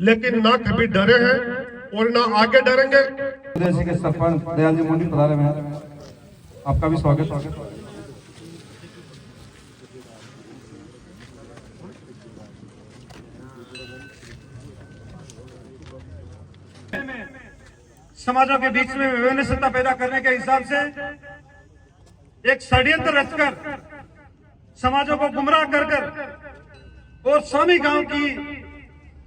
लेकिन ना कभी डरे हैं और ना आगे डरेंगे। जैसे कि सरपंच दयाल जी मुंडी पधारे हुए हैं, आपका भी स्वागत। समाजों के बीच में विभिन्नता पैदा करने के हिसाब से एक षड्यंत्र रचकर समाजों को गुमराह कर और स्वामी गांव की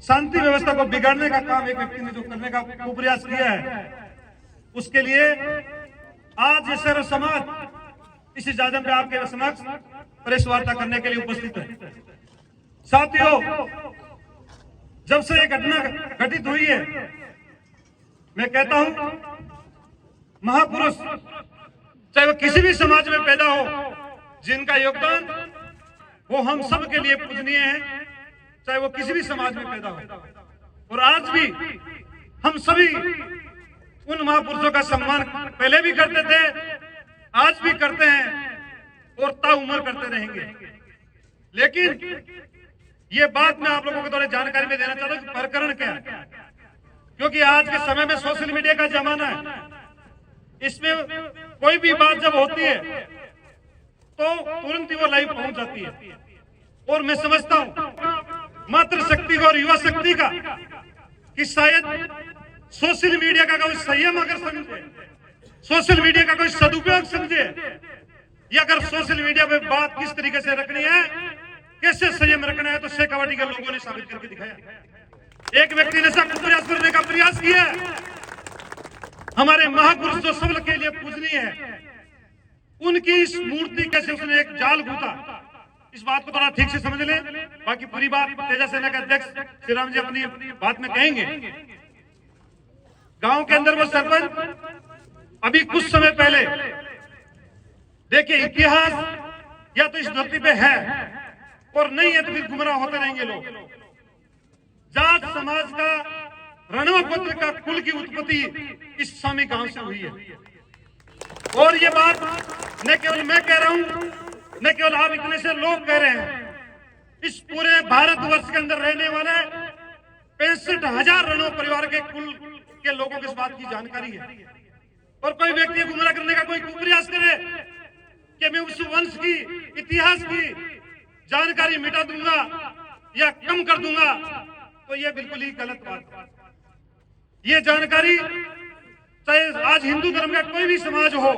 शांति व्यवस्था को बिगाड़ने का काम एक व्यक्ति ने जो करने का कुप्रयास किया है, उसके लिए आज ये सर्व समाज इस इजाजत में आपके समक्ष प्रेस वार्ता करने के लिए उपस्थित है। साथियों, जब से ये घटना घटित हुई है, मैं कहता हूं महापुरुष चाहे वो किसी भी समाज में पैदा हो, जिनका योगदान वो हम सब के लिए पूजनीय है, चाहे वो किसी भी समाज में पैदा हो। और आज भी हम सभी उन महापुरुषों का सम्मान पहले भी करते थे, आज भी करते हैं और ताउम्र करते रहेंगे। लेकिन ये बात मैं आप लोगों को थोड़ी जानकारी में देना चाहता हूं कि प्रकरण क्या है, क्योंकि आज के समय में सोशल मीडिया का जमाना है। इसमें कोई भी बात जब होती है तो तुरंत ही वो लाइव पहुंच जाती है। और मैं समझता हूं मातृ शक्ति का और युवा शक्ति का कि शायद सोशल मीडिया का कोई संयम अगर समझे, सोशल मीडिया का कोई सदुपयोग समझे, या अगर सोशल मीडिया पे बात किस तरीके से रखनी है, कैसे संयम रखना है, तो शेखावाटी के लोगों ने साबित करके दिखाया। एक व्यक्ति ने सब प्रयास करने का प्रयास किया। हमारे महापुरुष जो सब के लिए पूजनीय है, उनकी इस मूर्ति कैसे उसने एक जाल गूंथा, इस बात को थोड़ा ठीक से समझ ले। बाकी पूरी बात तेजा सेना के अध्यक्ष श्री राम जी अपनी बात में कहेंगे। गांव के अंदर वो सरपंच अभी कुछ समय पहले, देखिए इतिहास या तो इस धरती पे है और नहीं है तो फिर गुमराह होते रहेंगे लोग। जाट समाज का रणवा गोत्र का कुल की उत्पत्ति इस स्वामी गांव से हुई है। और ये बात न केवल मैं कह रहा हूं, न केवल आप इतने से लोग कह रहे हैं, इस पूरे भारतवर्ष के अंदर रहने वाले 65,000 रणो परिवार के कुल के लोगों को इस बात की जानकारी है। और कोई व्यक्ति गुमराह करने का कोई प्रयास करे कि मैं उस वंश की इतिहास की जानकारी मिटा दूंगा या कम कर दूंगा, तो ये बिल्कुल ही गलत बात है। ये जानकारी चाहे आज हिंदू धर्म का कोई भी समाज हो,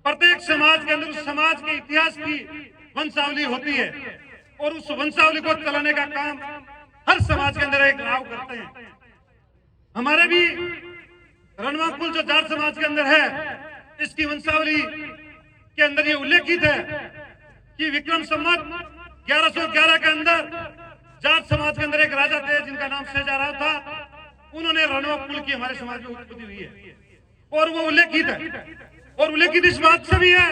प्रत्येक समाज के अंदर उस समाज के इतिहास की वंशावली होती है और उस वंशावली को चलाने का काम हर समाज के अंदर एक राव करते हैं। हमारे भी रणवा कुल जो जाट समाज के अंदर है, इसकी वंशावली के अंदर ये उल्लेखित है कि विक्रम संवत 1111 के अंदर जाट समाज के अंदर एक राजा थे जिनका नाम शेजाराव था। उन्होंने रणवा कुल की हमारे समाज में उत्पत्ति हुई है और वो उल्लेखित है। और उल्लेखित इस बात से भी है,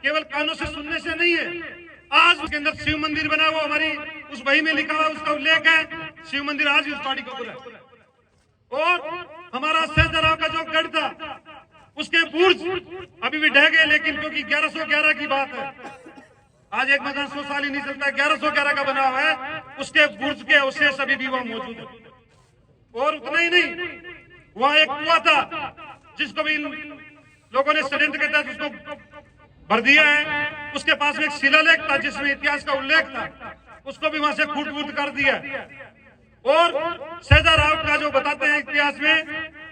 केवल कानों से सुनने से नहीं है। आज उसके अंदर शिव मंदिर बना हुआ, हमारी उस बही में लिखा हुआ उसका उल्लेख है। शिव मंदिर आज भी उस पहाड़ी को है। और हमारा शेजाराव का जो गढ़ था, उसके बुर्ज अभी भी ढह गए, लेकिन क्योंकि 1111 की बात है, आज एक मकान 100 साल ही नहीं चलता, 1111 का बना हुआ है, उसके बुर्ज के अवशेष अभी भी वहां मौजूद है। और उतना ही नहीं, वहां एक कुआं था जिसको भी लोगों ने षड्यंत्र के तहत उसको भर दिया है। उसके पास में एक शिलालेख था जिसमें इतिहास का उल्लेख था, उसको भी वहां से फूट कर दिया। और शेजाराव का जो बताते हैं इतिहास में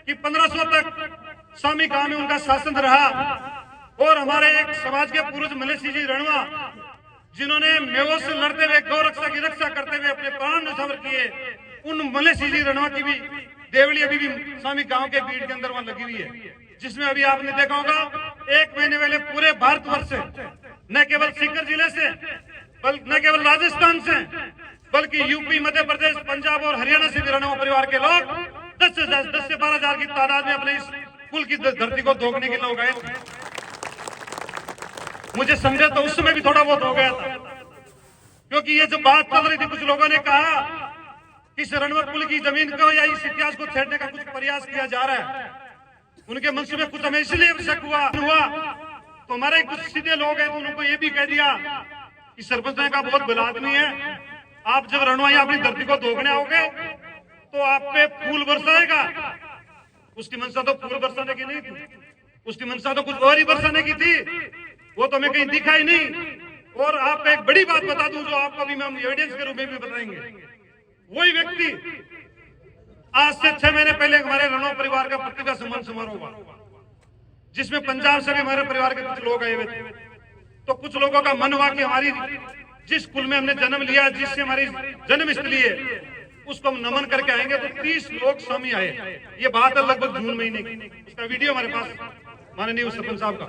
कि 1500 तक स्वामी गांव में उनका शासन रहा। और हमारे एक समाज के पूर्वज मलेशी जी रणवा, जिन्होंने मेवों से लड़ते हुए गौ रक्षा की रक्षा करते हुए अपने प्राण न्यौछावर किए, उन मलेशी जी रणवा की भी देवली अभी भी स्वामी गांव के बीड़ के अंदर वहां लगी हुई है, जिसमें अभी आपने देखा होगा 1 महीने पहले पूरे भारतवर्ष से, न केवल सीकर जिले से, न केवल राजस्थान से, बल्कि यूपी, मध्य प्रदेश, पंजाब और हरियाणा से भी रणवा परिवार के लोग 10 से 12 हजार की तादाद में अपने इस कुल की धरती को धोखने के लोग आए थे। मुझे समझे तो उस समय भी थोड़ा बहुत हो गया था, क्योंकि ये जो बात चल रही थी, कुछ लोगों ने कहा कि इस रणवा कुल की जमीन को या इस इतिहास को छेड़ने का कुछ प्रयास किया जा रहा है। उनके मन में कुछ हमें इसलिए शक हुआ तो हमारे कुछ सीधे लोग हैं, तो उनको ये भी कह दिया कि सरपंच का बहुत भला आदमी है, आप जब रणवा अपनी धरती को धोखने आओगे तो आप पे फूल बरसाएगा। उसकी मंशा तो फूल बरसाने की नहीं थी, उसकी मंशा तो कुछ और ही बरसाने की थी, वो तो हमें कहीं दिखा ही नहीं। और आपको एक बड़ी बात बता दूं जो आपको भी हम एविडेंस के रूप में भी बताएंगे। वही व्यक्ति आज से 6 महीने पहले हमारे रणो परिवार का प्रतिभा सम्मान समारोह हुआ, जिसमें पंजाब से भी हमारे परिवार के कुछ लोग आए हुए थे। तो कुछ लोगों का मन हुआ कि हमारी जिस कुल में हमने जन्म लिया, जिससे हमारी जन्मस्थली है, उसको हम नमन करके आएंगे। तो 30 लोग स्वामी आए। ये बात है लगभग जून महीने की। उसका वीडियो हमारे पास माननीय सरपंच साहब का।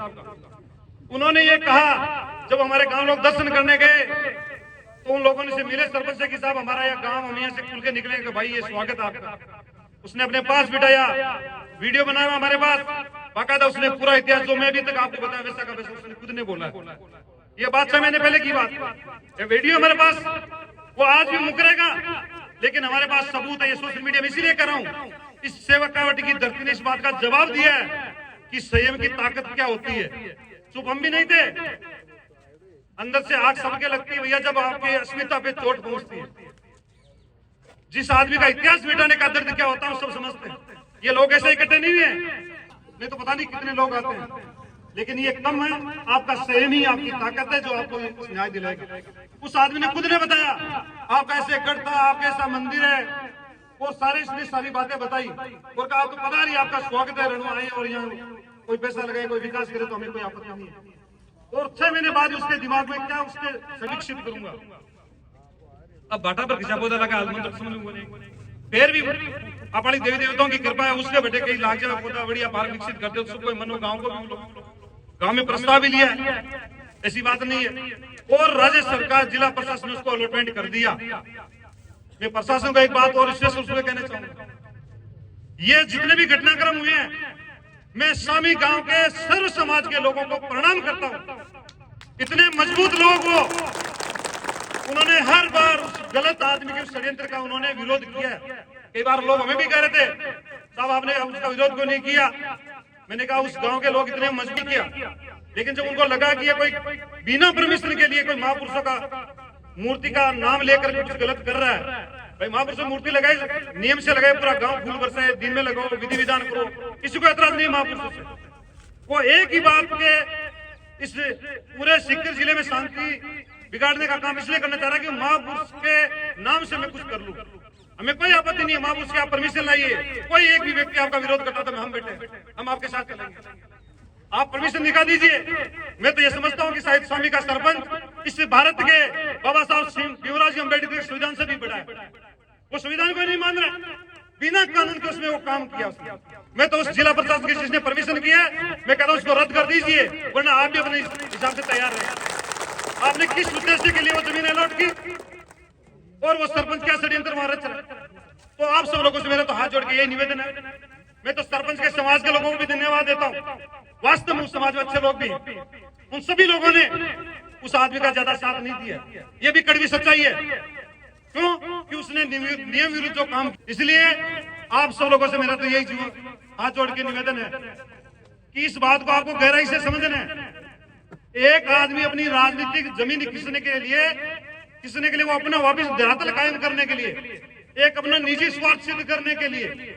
उन्होंने ये कहा जब हमारे गांव लोग दर्शन करने गए तो उन लोगों ने से मिले सरपंच से कि साहब हमारा यह गांव, हम यहाँ से खुल के निकलेंगे, भाई ये स्वागत आपका। उसने अपने पास बिठाया, वीडियो बनाया हमारे पास बाकायदा। उसने पूरा इतिहास जो मैं अभी तक आपको बताया वैसा का वैसा उसने खुद ने बोला। ये बात 6 महीने पहले की बात, ये वीडियो हमारे पास, वो आज भी मुकरेगा, लेकिन हमारे पास सबूत है। ये सोशल मीडिया में इसीलिए कर रहा हूँ, इस सेवकावटी की धरती ने इस बात का जवाब दिया है कि संयम की ताकत क्या होती है। चुप हम भी नहीं थे, अंदर से आग सबके लगती है भैया जब आपके अस्मिता पे चोट पहुंचती है। जिस आदमी का इतिहास मिटाने का दर्द क्या होता है वो सब समझते हैं। ये लोग ऐसे इकट्ठे नहीं है, नहीं तो पता नहीं कितने लोग आते हैं, लेकिन ये कम है। आपका संयम ही आपकी ताकत है जो आपको न्याय दिलाएगा। उस आदमी ने खुद ने बताया आपका ऐसे गढ़ था, आपका ऐसा मंदिर है, वो सारे इसने सारी बातें बताई और कहा आपको पता नहीं आपका स्वागत है, रणवा आए और यहाँ कोई पैसा लगाए, कोई विकास करे तो हमें कोई आपत्ति नहीं है। और 6 महीने बाद उसके दिमाग में क्या उसके समीक्षित करूंगा। अब बाटा पर खिंचा पौधा लगा मंत्र समझूंगा नहीं, फिर भी अपनी देवी देवताओं की कृपा है, उसके बेटे कई लाख जगह पौधा बढ़िया पार विकसित करते उसको कोई मनो गांव को भी गांव में प्रस्ताव भी लिया है, ऐसी बात नहीं है। और राज्य सरकार जिला प्रशासन उसको अलॉटमेंट कर दिया। मैं प्रशासन को एक बात और विशेष रूप से कहना चाहूंगा, ये जितने भी घटनाक्रम हुए हैं मैं स्वामी गांव के सर्व समाज के लोगों को प्रणाम करता हूं। इतने मजबूत लोग वो, उन्होंने हर बार उस गलत आदमी के षड्यंत्र का उन्होंने विरोध किया। कई बार लोग हमें भी कह रहे थे साहब आपने उसका विरोध क्यों नहीं किया। मैंने कहा उस गांव के लोग इतने मजबूत किया, लेकिन जब उनको लगा कि ये कोई बिना परमिशन के लिए कोई महापुरुषों का मूर्ति का नाम लेकर कुछ गलत कर रहा है, भाई महापुरुष मूर्ति लगाई नियम से लगाए, पूरा गांव फूल बरसाए, दिन में लगाओ, विधि विधान करो, किसी को एतराज नहीं महापुरुषों से। वो एक ही बात के इस पूरे सीकर जिले में शांति बिगाड़ने का काम इसलिए करना चाह रहा है कि महापुरुष के नाम से मैं कुछ कर लूं। हमें कोई आपत्ति नहीं है, महापुरुष की आप परमिशन लाइए। कोई एक भी व्यक्ति आपका विरोध करता तो हम बैठे, हम आपके साथ चलेंगे, आप परमिशन दिखा दीजिए। मैं तो ये समझता हूँ कि शायद स्वामी का सरपंच इस भारत के बाबा साहब भीमराव अम्बेडकर संविधान से भी बड़ा है। वो संविधान को नहीं मान रहा, बिना कानून के उसमें वो काम किया उसने। मैं तो उस जिला प्रशासन की जिसने परमिशन किया मैं कहता हूँ उसको रद्द कर दीजिए, वरना आप भी अपने हिसाब से तैयार रहे। आपने किस उद्देश्य के लिए वो जमीन अलॉट की और वो सरपंच क्या षड्यंत्र वहां रच रहा है। तो आप सब लोगों से मेरा तो हाथ जोड़ के यही निवेदन है। मैं तो सरपंच के समाज के लोगों को भी धन्यवाद देता हूँ। वास्तव में उस समाज में अच्छे लोग भी हैं, उन सभी लोगों ने उस आदमी का ज्यादा साथ नहीं दिया। ये भी कड़वी सच्चाई है, क्यों कि उसने नियम विरुद्ध जो काम। इसलिए आप सब लोगों से मेरा तो यही हाथ जोड़ के निवेदन है कि इस बात को आपको गहराई से समझना है। एक आदमी अपनी राजनीतिक जमीन खींचने के लिए वो अपना वापिस धरातल कायम करने के लिए, एक अपना निजी स्वार्थ सिद्ध करने के लिए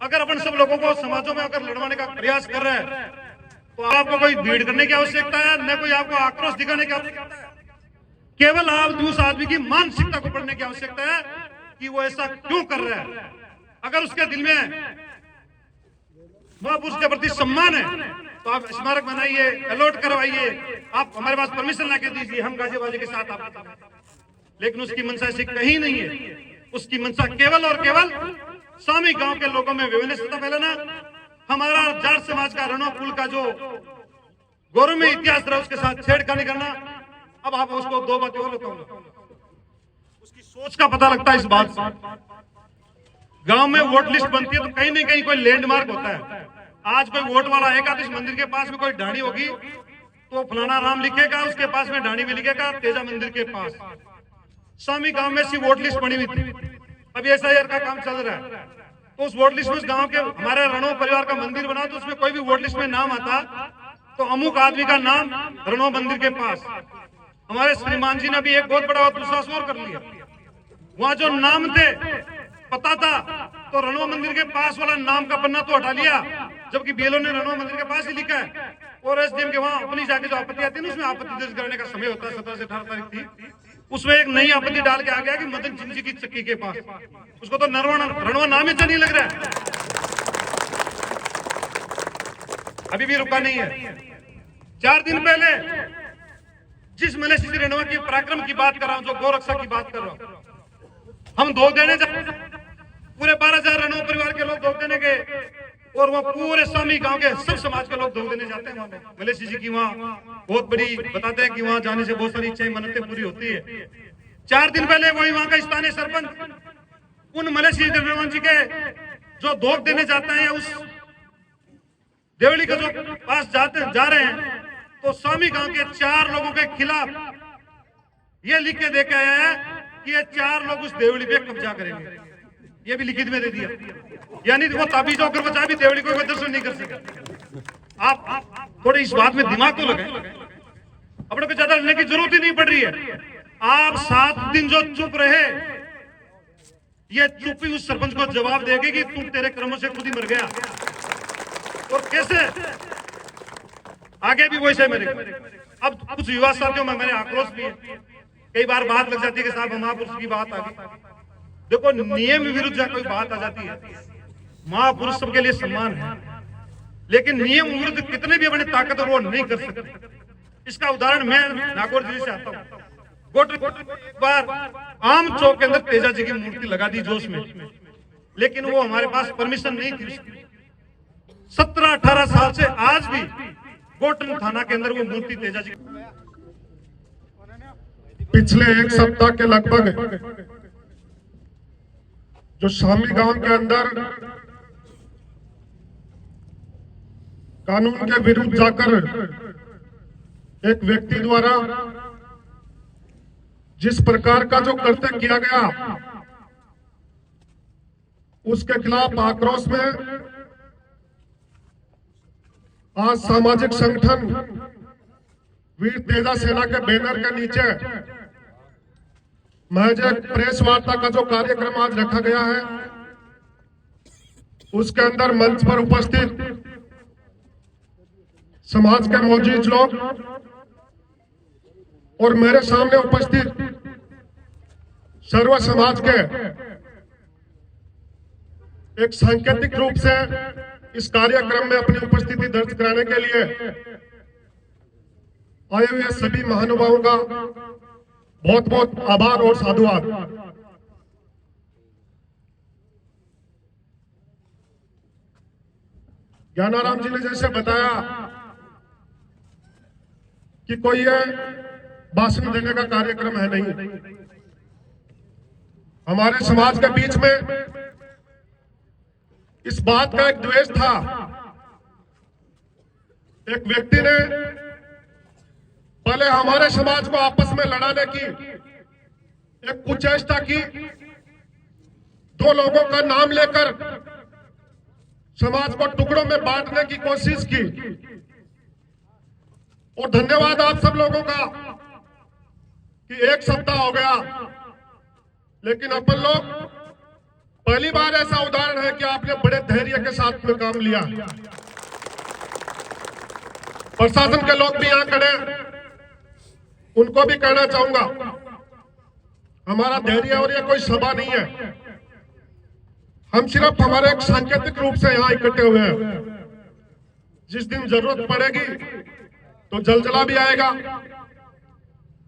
अगर अपन सब लोगों को समाजों में अगर लड़वाने का प्रयास कर रहे हैं तो आपको कोई भीड़ करने की आवश्यकता है, न कोई आपको आक्रोश दिखाने की आवश्यकता है। केवल आप उस आदमी की मानसिकता को पढ़ने की आवश्यकता है कि वो ऐसा क्यों कर रहा है। अगर उसके दिल में महापुरुष के प्रति सम्मान है तो आप स्मारक बनाइए, अलॉट करवाइए, आप हमारे पास परमिशन ला के दीजिए, हम गाजीबाजी के साथ आपके। लेकिन उसकी मंशा ऐसी कहीं नहीं है। उसकी मंशा केवल और केवल स्वामी गांव के लोगों में विभिन्नता फैलाना, हमारा जाट समाज का रणो पुल का जो गौरव में इतिहास रहा उसके साथ छेड़खानी करना। अब आप उसको दो बातें और बताऊंगा, उसकी सोच का पता लगता है इस बात से। गांव में वोट लिस्ट बनती है तो कहीं ना कहीं कोई लैंडमार्क होता है। आज कोई वोट वाला आएगा तो इस मंदिर के पास में कोई ढाणी होगी तो फलाना राम लिखेगा, उसके पास में ढाणी भी लिखेगा तेजा मंदिर के पास। स्वामी गांव में ऐसी वोट लिस्ट बनी हुई थी, अभी SIR का काम चल रहा है। तो उस वोट लिस्ट में गांव के हमारे रणो परिवार का मंदिर बना तो उसमें कोई भी वोट लिस्ट में नाम आता तो अमुक आदमी का नाम रणो मंदिर के पास। हमारे श्रीमान जी ने भी एक बहुत बड़ा दुस्साहस और कर लिया। वहां जो नाम थे पता था तो रणवा मंदिर के पास वाला नाम का पन्ना तो हटा लिया, जबकि बीएलओ ने रणवा मंदिर के पास ही लिखा है। और एसडीएम के वहां अपनी जाके जो आपत्ति आती है ना, उसमें आपत्ति दर्ज करने का समय होता है 17 से 18 तारीख थी, उसमें एक नई आपत्ति डाल के आ गया कि मदन सिंह जी की चक्की के पास। उसको तो रणवा नाम ही अच्छा नहीं लग रहा है। अभी भी रुका नहीं है। 4 दिन पहले जिस मलेशिया रणवा की पराक्रम की बात कर रहा हूं, जो गौरक्षा की बात कर रहा हूं, हम धोख देने पूरे 12,000 रणवा परिवार के लोग धोख देने गए, और वहाँ पूरे स्वामी गांव के सब समाज के लोग धोख देने जाते हैं। वहां पे मलेशिया जी की वहाँ बहुत बड़ी बताते हैं कि वहां जाने से बहुत सारी इच्छाएं मन्नतें पूरी होती है। 4 दिन पहले वही वहां का स्थानीय सरपंच उन मलेशिया जी के जो धोख देने जाते हैं, उस देवली के जो पास जा रहे हैं, तो स्वामी गांव के 4 लोगों के खिलाफ ये लिख के देके आया है कि ये 4 लोग उस देवली पे कब्जा करेंगे। ये भी लिखित में दे दिया, यानी वो ताबीज होकर बचा भी देवली को दर्शन नहीं कर सके। आप थोड़े इस बात में दिमाग तो लगाएं, अपने को ज्यादा लड़ने की जरूरत ही नहीं पड़ रही है। आप 7 दिन जो चुप रहे, ये चुप्पी उस सरपंच को जवाब देगी कि तुम तेरे कर्मों से खुद ही मर गया। और कैसे आगे भी वैसे मेरे। अब कुछ युवा साथियों में मेरे आक्रोश भी है, कई बार बात लग जाती है कि साहब महापुरुष की बात आ गई। देखो, नियम विरुद्ध जब कोई बात आ जाती है, महापुरुष सबके लिए सम्मान है, लेकिन नियम विरुद्ध कितने भी अपने ताकतवर वो नहीं कर सकते। इसका उदाहरण मैं नागौर जिले से आता हूँ। एक बार आम चौक के अंदर तेजा जी की मूर्ति लगा दी जोश में, लेकिन वो हमारे पास परमिशन नहीं थी। 17-18 साल से आज भी गोटन थाना के अंदर वो मूर्ति तेजा जी। पिछले 1 सप्ताह के लगभग जो शामी गांव के अंदर कानून के विरुद्ध जाकर एक व्यक्ति द्वारा जिस प्रकार का जो कृत्य किया गया, उसके खिलाफ आक्रोश में आज सामाजिक संगठन वीर तेजा सेना के बैनर के नीचे महज एक प्रेस वार्ता का जो कार्यक्रम आज रखा गया है, उसके अंदर मंच पर उपस्थित समाज के मौजूद लोग और मेरे सामने उपस्थित सर्व समाज के एक सांकेतिक रूप से इस कार्यक्रम में अपनी उपस्थिति दर्ज कराने के लिए आए हुए सभी महानुभावों का बहुत बहुत आभार और साधुवाद। ज्ञानाराम जी ने जैसे बताया कि कोई ये भाषण देने का कार्यक्रम है नहीं, हमारे समाज के बीच में इस बात का एक द्वेष था। एक व्यक्ति ने पहले हमारे समाज को आपस में लड़ाने की एक कुचेष्टा की, 2 लोगों का नाम लेकर समाज को टुकड़ों में बांटने की कोशिश की। और धन्यवाद आप सब लोगों का कि 1 सप्ताह हो गया, लेकिन अपन लोग पहली बार ऐसा उदाहरण है कि आपने बड़े धैर्य के साथ में काम लिया। प्रशासन के लोग भी यहां खड़े, उनको भी कहना चाहूंगा, हमारा धैर्य और ये कोई सभा नहीं है, हम सिर्फ हमारे एक सांकेतिक रूप से यहाँ इकट्ठे हुए हैं। जिस दिन जरूरत पड़ेगी तो जलजला भी आएगा,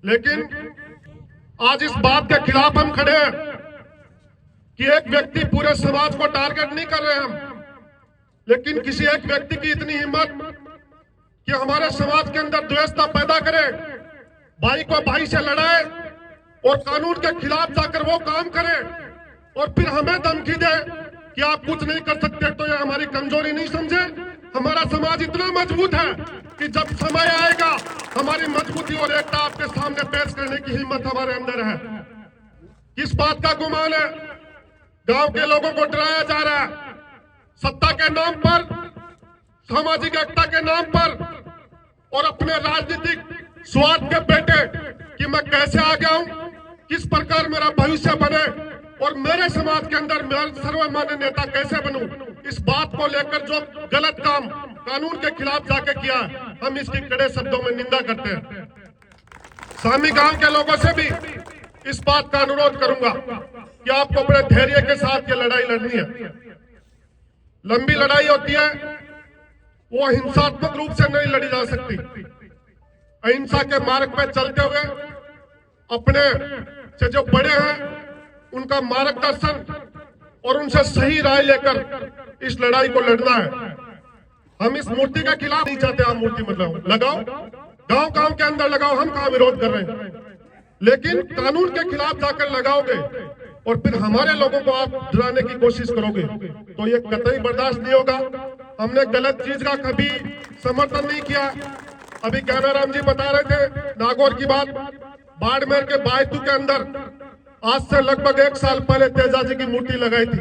लेकिन आज इस बात के खिलाफ हम खड़े हैं कि एक व्यक्ति पूरे समाज को टारगेट नहीं कर रहे हम, लेकिन किसी एक व्यक्ति की इतनी हिम्मत कि हमारे समाज के अंदर द्वेषता पैदा करे, भाई को भाई से लड़ाए और कानून के खिलाफ जाकर वो काम करे और फिर हमें धमकी दे कि आप कुछ नहीं कर सकते, तो ये हमारी कमजोरी नहीं समझे। हमारा समाज इतना मजबूत है कि जब समय आएगा हमारी मजबूती और एकता आपके सामने पेश करने की हिम्मत हमारे अंदर है। किस बात का गुमान है? गांव के लोगों को डराया जा रहा है सत्ता के नाम पर, सामाजिक एकता के नाम पर और अपने राजनीतिक स्वार्थ के बेटे कि मैं कैसे आ गया हूं, किस प्रकार मेरा भविष्य बने और मेरे समाज के अंदर मैं सर्वमान्य नेता कैसे बनूं, इस बात को लेकर जो गलत काम कानून के खिलाफ जाके किया, हम इसकी कड़े शब्दों में निंदा करते हैं। सामी गांव के लोगों से भी इस बात का अनुरोध करूंगा कि आपको बड़े धैर्य के साथ ये लड़ाई लड़नी है। लंबी लड़ाई होती है, वो हिंसात्मक रूप से नहीं लड़ी जा सकती। अहिंसा के मार्ग पर चलते हुए अपने से जो बड़े हैं उनका मार्गदर्शन और उनसे सही राय लेकर इस लड़ाई को लड़ना है। हम इस मूर्ति के खिलाफ नहीं चाहते। आप मूर्ति मतलब लगाओ, गांव गांव के अंदर लगाओ, हम कहां विरोध कर रहे हैं, लेकिन कानून के खिलाफ जाकर लगाओगे और फिर हमारे लोगों को आप डराने की कोशिश करोगे तो ये कतई बर्दाश्त नहीं होगा। हमने गलत चीज का कभी समर्थन नहीं किया। अभी ज्ञानाराम जी बता रहे थे नागौर की बात, बाड़मेर के बायतू के अंदर आज से लगभग 1 साल पहले तेजा जी की मूर्ति लगाई थी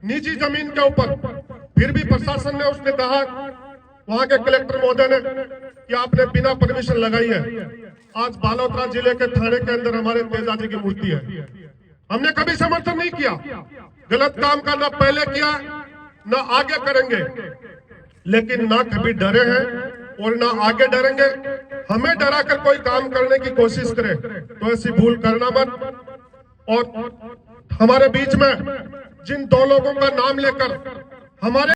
निजी जमीन के ऊपर। फिर भी प्रशासन ने उसने कहा, वहां के कलेक्टर महोदय ने, कि आपने बिना परमिशन लगाई है। आज बालोतरा जिले के थाने के अंदर हमारे तेजा जी की मूर्ति है। हमने कभी समर्थन नहीं किया, गलत काम का ना पहले किया ना आगे करेंगे, लेकिन ना कभी डरे हैं और ना आगे डरेंगे। हमें डरा कर कोई काम करने की कोशिश करे तो ऐसी भूल करना मत। और हमारे बीच में जिन 2 लोगों का नाम लेकर हमारे